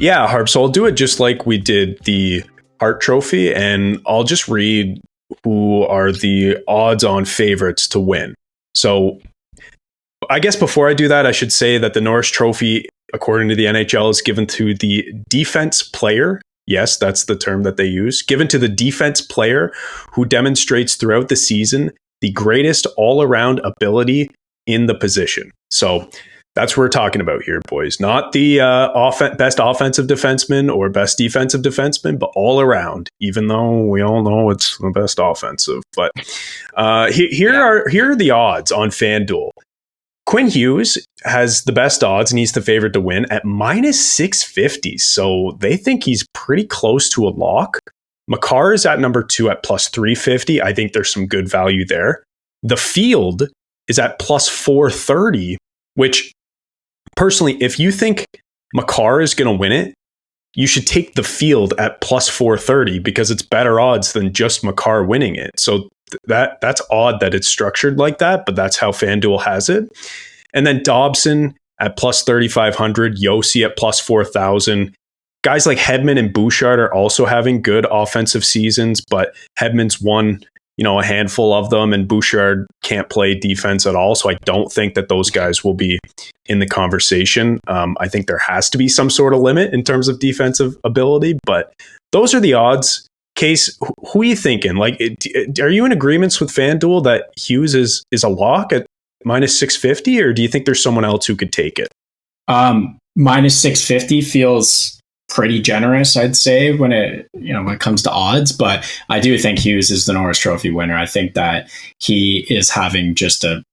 Yeah, Harp. So I'll do it just like we did the Hart Trophy, and I'll just read who are the odds-on favorites to win. So I guess before I do that, I should say that the Norris Trophy, according to the NHL, is given to the defense player. Yes, that's the term that they use. Given to the defense player who demonstrates throughout the season the greatest all-around ability in the position. So that's what we're talking about here, boys. Not the best offensive defenseman or best defensive defenseman, but all around, even though we all know it's the best offensive. But here are the odds on FanDuel. Quinn Hughes has the best odds, and he's the favorite to win at minus 650. So they think he's pretty close to a lock. Makar is at number 2 at plus 350. I think there's some good value there. The field is at plus 430, which personally, if you think Makar is going to win it, you should take the field at plus 430 because it's better odds than just Makar winning it. So that's odd that it's structured like that, but that's how FanDuel has it. And then Dobson at plus 3,500, Yossi at plus 4,000. Guys like Hedman and Bouchard are also having good offensive seasons, but Hedman's won, a handful of them, and Bouchard can't play defense at all. So I don't think that those guys will be in the conversation. I think there has to be some sort of limit in terms of defensive ability, but those are the odds. Case, who are you thinking? Like, are you in agreements with FanDuel that Hughes is a lock at minus 650, or do you think there's someone else who could take it? Minus 650 feels pretty generous, I'd say, when it comes to odds. But I do think Hughes is the Norris Trophy winner. I think that he is having just a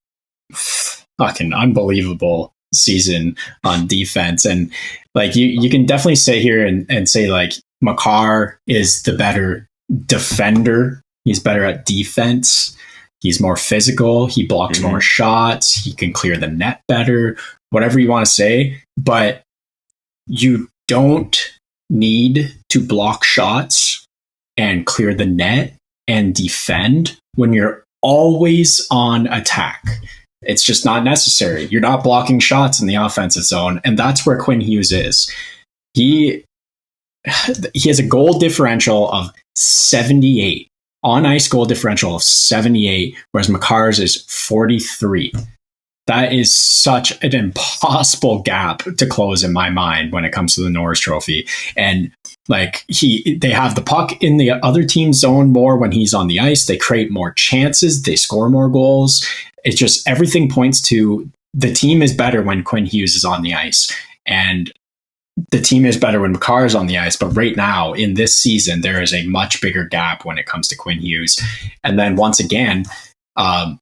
fucking unbelievable season on defense, and like you can definitely sit here and say like Makar is the better defender. He's better at defense. He's more physical. He blocks more shots. He can clear the net better, whatever you want to say. But you don't need to block shots and clear the net and defend when you're always on attack. It's just not necessary. You're not blocking shots in the offensive zone. And that's where Quinn Hughes is. He has a goal differential of 78, on ice goal differential of 78, whereas Makar's is 43. That is such an impossible gap to close in my mind when it comes to the Norris Trophy. And like they have the puck in the other team's zone more when he's on the ice. They create more chances. They score more goals. It's just everything points to the team is better when Quinn Hughes is on the ice. And the team is better when Makar is on the ice, but right now in this season, there is a much bigger gap when it comes to Quinn Hughes. And then once again,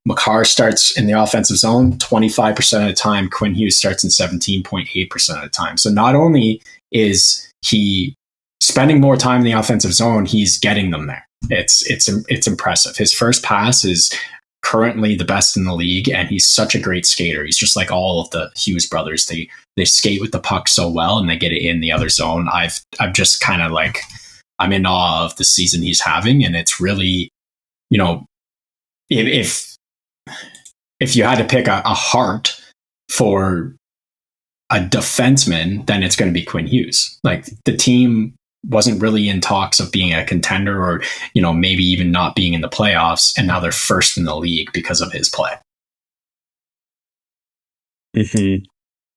Makar starts in the offensive zone 25% of the time. Quinn Hughes starts in 17.8% of the time. So not only is he spending more time in the offensive zone, he's getting them there. It's impressive. His first pass is currently the best in the league, and he's such a great skater. He's just like all of the Hughes brothers. They skate with the puck so well, and they get it in the other zone. I'm just kind of like, I'm in awe of the season he's having, and it's really, if you had to pick a heart for a defenseman, then it's going to be Quinn Hughes. Like the team wasn't really in talks of being a contender or, maybe even not being in the playoffs. And now they're first in the league because of his play. Mm-hmm.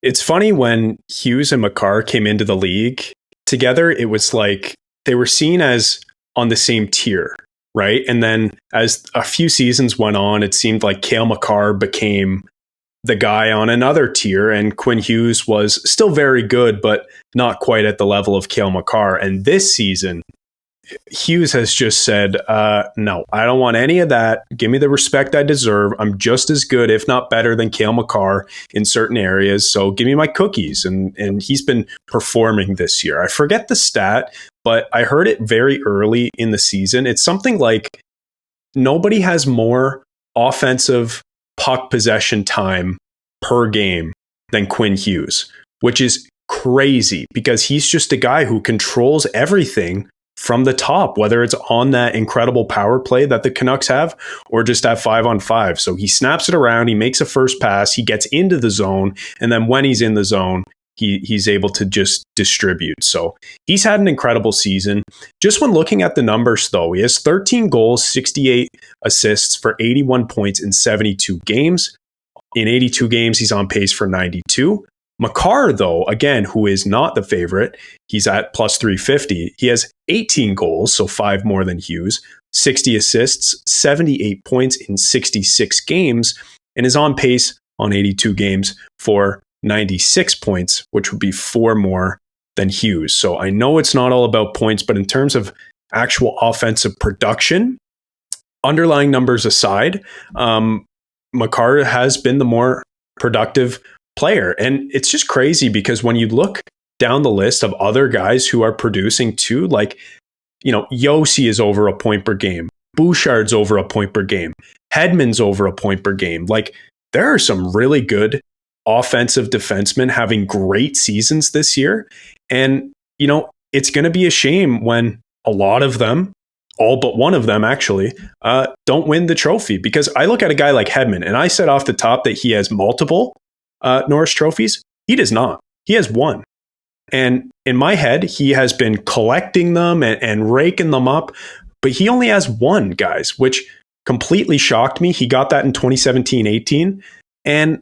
It's funny when Hughes and Makar came into the league together, it was like they were seen as on the same tier, right? And then as a few seasons went on, it seemed like Cale Makar became the guy on another tier, and Quinn Hughes was still very good, but not quite at the level of Cale Makar. And this season, Hughes has just said, no, I don't want any of that. Give me the respect I deserve. I'm just as good, if not better, than Cale Makar in certain areas. So give me my cookies. And he's been performing this year. I forget the stat, but I heard it very early in the season. It's something like nobody has more offensive puck possession time per game than Quinn Hughes, which is crazy because he's just a guy who controls everything from the top, whether it's on that incredible power play that the Canucks have or just at 5-on-5. So he snaps it around, he makes a first pass, he gets into the zone, and then when he's in the zone, he's able to just distribute. So he's had an incredible season. Just when looking at the numbers, though, he has 13 goals, 68 assists for 81 points in 72 games. In 82 games, he's on pace for 92. Makar, though, again, who is not the favorite, he's at plus 350. He has 18 goals, so 5 more than Hughes, 60 assists, 78 points in 66 games, and is on pace on 82 games for 96 points, which would be 4 more than Hughes. So I know it's not all about points, but in terms of actual offensive production, underlying numbers aside, Makar has been the more productive player. And it's just crazy because when you look down the list of other guys who are producing too, like, Yossi is over a point per game. Bouchard's over a point per game. Hedman's over a point per game. Like, there are some really good offensive defensemen having great seasons this year. And, it's going to be a shame when a lot of them, all but one of them actually, don't win the trophy. Because I look at a guy like Hedman, and I said off the top that he has multiple Norris trophies. He does not. He has one. And in my head, he has been collecting them and raking them up, but he only has one, guys, which completely shocked me. He got that in 2017-18. And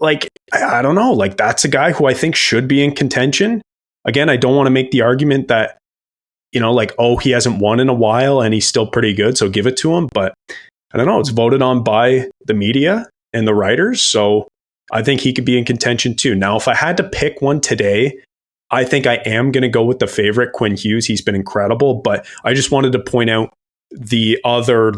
I don't know, that's a guy who I think should be in contention. Again, I don't want to make the argument that, he hasn't won in a while and he's still pretty good, so give it to him. But I don't know, it's voted on by the media and the writers. So I think he could be in contention too. Now, if I had to pick one today, I think I am going to go with the favorite, Quinn Hughes. He's been incredible, but I just wanted to point out the other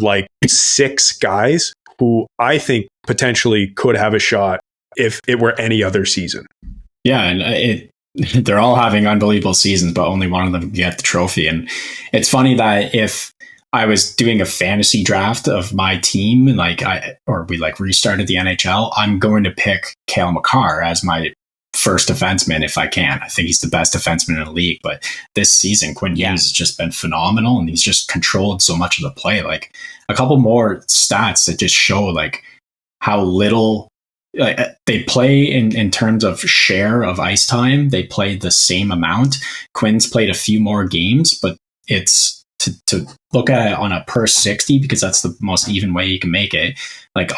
6 guys who I think potentially could have a shot if it were any other season. Yeah, and they're all having unbelievable seasons, but only one of them can get the trophy. And it's funny that if I was doing a fantasy draft of my team, we restarted the NHL, I'm going to pick Cale Makar as my first defenseman if I can. I think he's the best defenseman in the league. But this season, Quinn Hughes has just been phenomenal, and he's just controlled so much of the play. Like, a couple more stats that just show how little they play in terms of share of ice time. They play the same amount. Quinn's played a few more games, but it's to look at it on a per 60, because that's the most even way you can make it.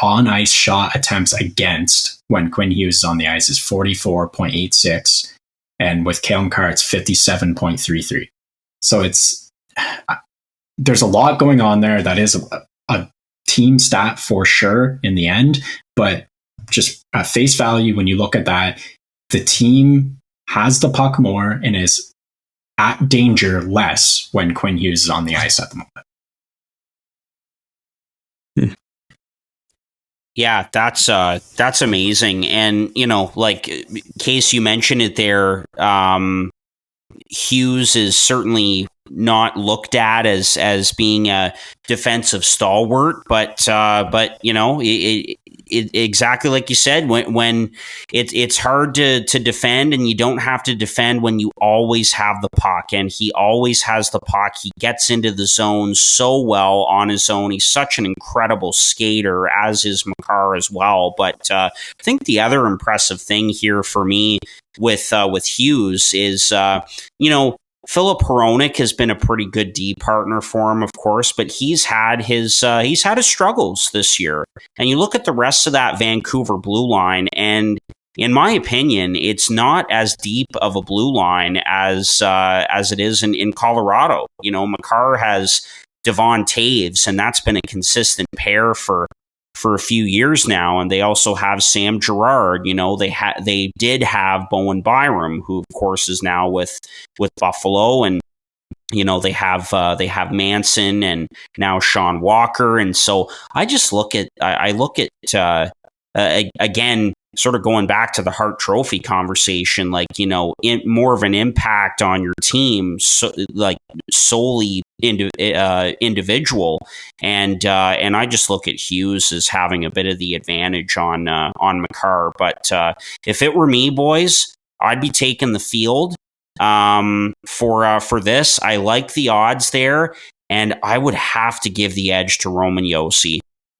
On ice shot attempts against when Quinn Hughes is on the ice is 44.86, and with Cale Makar it's 57.33. So there's a lot going on there. That is a team stat for sure in the end, but just at face value, when you look at that, the team has the puck more and is at danger less when Quinn Hughes is on the ice at the moment. Yeah, that's amazing. And, Case, you mentioned it there. Hughes is certainly not looked at as being a defensive stalwart, but exactly like you said, when it's hard to defend, and you don't have to defend when you always have the puck, and he always has the puck. He gets into the zone so well on his own. He's such an incredible skater, as is Makar as well. But I think the other impressive thing here for me with Hughes is, Philip Hronek has been a pretty good D partner for him, of course, but he's had his struggles this year. And you look at the rest of that Vancouver blue line, and in my opinion, it's not as deep of a blue line as it is in Colorado. Makar has Devon Taves, and that's been a consistent pair for a few years now, and they also have Sam Girard. They did have Bowen Byram, who of course is now with Buffalo, and they have Manson and now Sean Walker, and so I look at again, sort of going back to the Hart Trophy conversation, more of an impact on your team, solely individual, and I just look at Hughes as having a bit of the advantage on Makar. But if it were me, boys, I'd be taking the field for this. I like the odds there, and I would have to give the edge to Roman Josi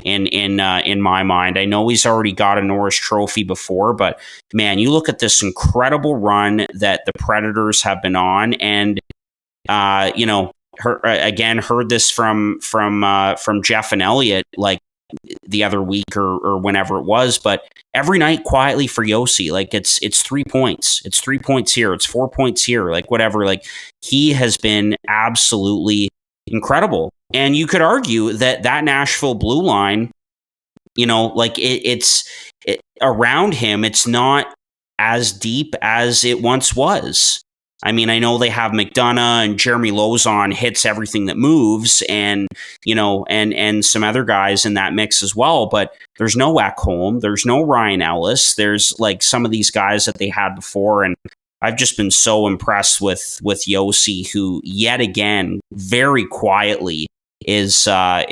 in my mind. I know he's already got a Norris Trophy before, but man, you look at this incredible run that the Predators have been on, and heard this from Jeff and Elliot like the other week or whenever it was, but every night quietly for Yossi, like it's 3 points. It's 3 points here. It's 4 points here. Like whatever. Like he has been absolutely incredible. And you could argue that Nashville blue line, like it's around him, it's not as deep as it once was. I mean, I know they have McDonough and Jeremy Lauzon hits everything that moves, and and some other guys in that mix as well. But there's no Ekholm, there's no Ryan Ellis, there's like some of these guys that they had before, and I've just been so impressed with Yossi, who yet again very quietly is a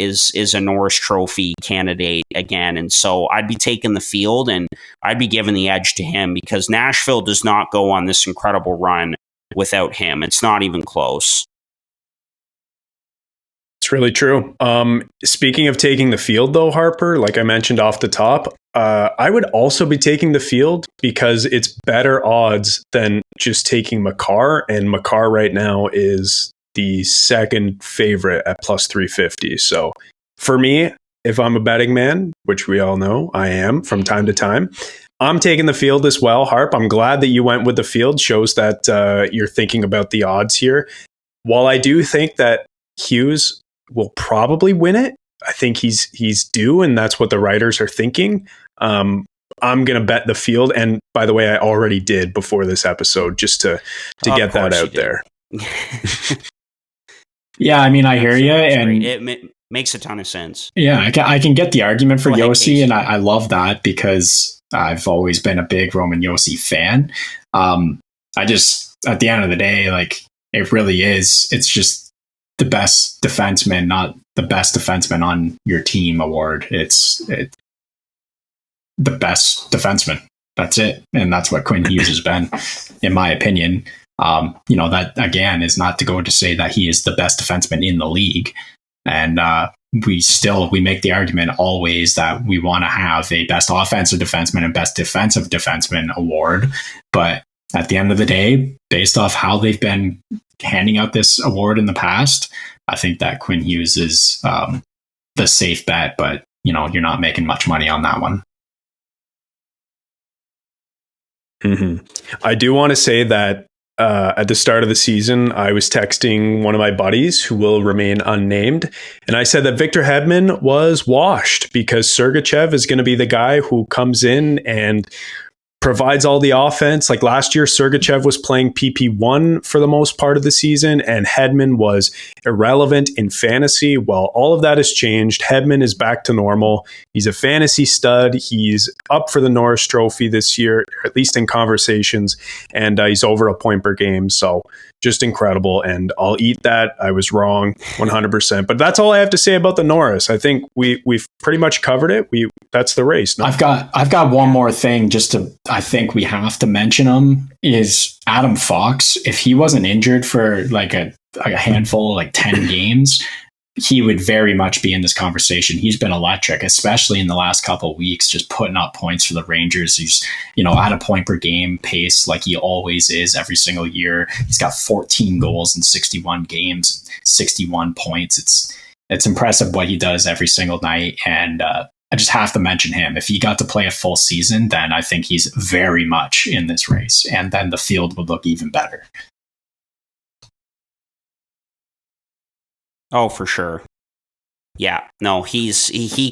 Norris Trophy candidate again. And so I'd be taking the field and I'd be giving the edge to him, because Nashville does not go on this incredible run without him. It's not even close. It's really true. Speaking of taking the field, though, Harper, like I mentioned off the top, I would also be taking the field because it's better odds than just taking Makar. And Makar right now is the second favorite at plus 350. So for me, if I'm a betting man, which we all know I am from time to time, I'm taking the field as well, Harp. I'm glad that you went with the field. Shows that you're thinking about the odds here. While I do think that Hughes will probably win it, I think he's due, and that's what the writers are thinking. I'm going to bet the field. And by the way, I already did before this episode, just to get that out there. Yeah, I mean, I hear you, and it makes a ton of sense. Yeah, I can get the argument for Yossi, and I love that because I've always been a big Roman Yossi fan. I just, at the end of the day, like, it really is. It's just the best defenseman, not the best defenseman on your team award. It's the best defenseman. That's it. And that's what Quinn Hughes has been, in my opinion. That again is not to go to say that he is the best defenseman in the league. And we make the argument always that we want to have a best offensive defenseman and best defensive defenseman award. But at the end of the day, based off how they've been handing out this award in the past, I think that Quinn Hughes is the safe bet, but you're not making much money on that one. Mm-hmm. I do want to say that at the start of the season, I was texting one of my buddies who will remain unnamed, and I said that Victor Hedman was washed because Sergachev is going to be the guy who comes in and provides all the offense. Like last year, Sergachev was playing PP1 for the most part of the season, and Hedman was irrelevant in fantasy. Well, all of that has changed. Hedman is back to normal. He's a fantasy stud. He's up for the Norris Trophy this year, or at least in conversations, and he's over a point per game. So just incredible, and I'll eat that. I was wrong 100%. But that's all I have to say about the Norris. I think we've pretty much covered it. That's the race. No? I've got one more thing I think we have to mention him is Adam Fox. If he wasn't injured for like a handful, like 10 games, he would very much be in this conversation. He's been electric, especially in the last couple of weeks, just putting up points for the Rangers. He's, at a point per game pace like he always is every single year. He's got 14 goals in 61 games, 61 points. It's impressive what he does every single night. And I just have to mention him. If he got to play a full season, then I think he's very much in this race. And then the field would look even better. Oh, for sure. Yeah, no, he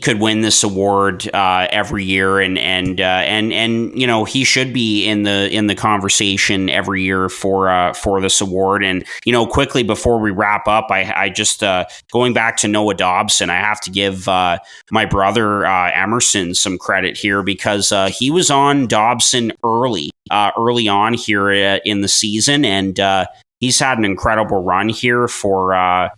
could win this award every year, and he should be in the conversation every year for this award. And quickly before we wrap up, I just going back to Noah Dobson, I have to give my brother Emerson some credit here because he was on Dobson early on here in the season, and he's had an incredible run here for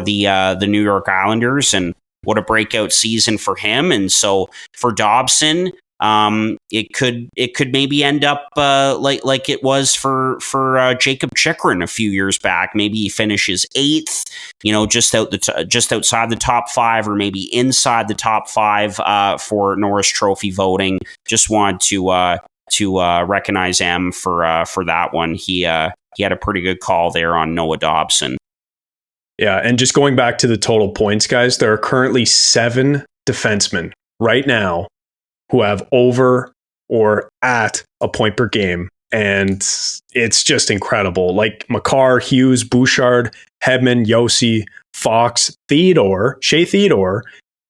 the New York Islanders, and what a breakout season for him. And so for Dobson, it could maybe end up like it was for Jacob Chychrun a few years back. Maybe he finishes 8th, just outside the top 5, or maybe inside the top 5 for Norris Trophy voting. Just want to recognize M for that one. He had a pretty good call there on Noah Dobson. Yeah, and just going back to the total points, guys, there are currently 7 defensemen right now who have over or at a point per game. And it's just incredible. Like Makar, Hughes, Bouchard, Hedman, Yossi, Fox, Shea Theodore,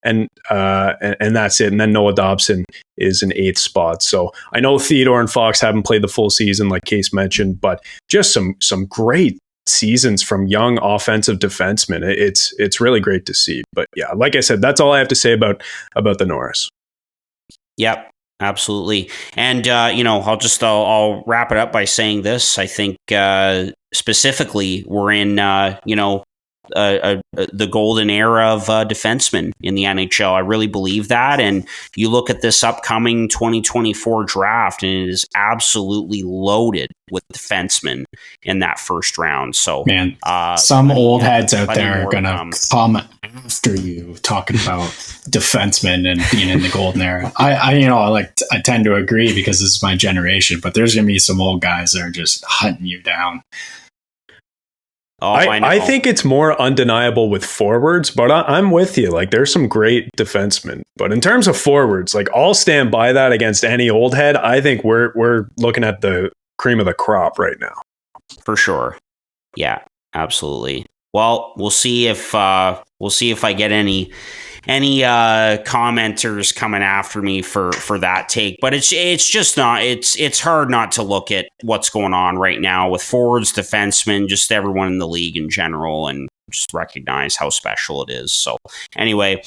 and that's it. And then Noah Dobson is in 8th spot. So I know Theodore and Fox haven't played the full season, like Case mentioned, but just some great seasons from young offensive defensemen. It's really great to see. But yeah, like I said, that's all I have to say about the Norris. Yep, absolutely. And, I'll wrap it up by saying this. I think specifically we're in, the golden era of defensemen in the NHL. I really believe that. And you look at this upcoming 2024 draft, and it is absolutely loaded with defensemen in that first round. So, man, some old heads out there are going to come after you talking about defensemen and being in the golden era. I tend to agree because this is my generation, but there's going to be some old guys that are just hunting you down. Oh, I think it's more undeniable with forwards, but I'm with you. Like, there's some great defensemen, but in terms of forwards, like, I'll stand by that against any old head. I think we're looking at the cream of the crop right now, for sure. Yeah, absolutely. Well, we'll see if I get any commenters coming after me for that take, but it's just not, it's hard not to look at what's going on right now with forwards, defensemen, just everyone in the league in general, and just recognize how special it is. So anyway,